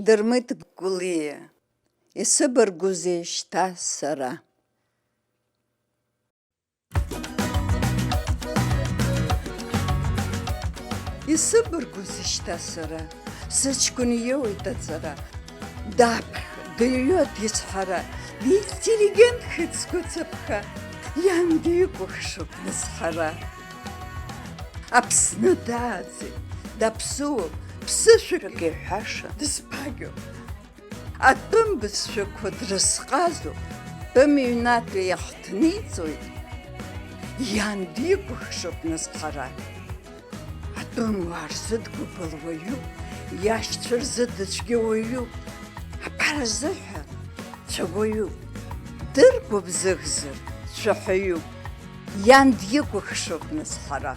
Дырмит Гулие, исыбаргәузеи шьҭа сара. Исыбаргәузеи шьҭа сара, сыҷкәын иоуит аҵара. Даԥхьа, дыҩуа дицҳара, диинтеллигентхеит сгәыҵаԥха, иан дикәыхшоуп нызҳара. Аԥсны дааӡеит, даԥсуоуп, ԥсышәак иҳәаша дызԥагьоуп. Атәым бызшәақәа дрызҟазоуп, тәымыҩнатәи иахҭниҵоит, иан дикәыхшоуп нызхара. Атәымуаа рзы дгәыбылуаҩуп, иашьцәа рзы дыцәгьауаҩуп, аԥара азыҳәа цәагәаҩуп, дыргәыбзыӷзар цәаҳәаҩуп, иан дикәыхшоуп нызҳара.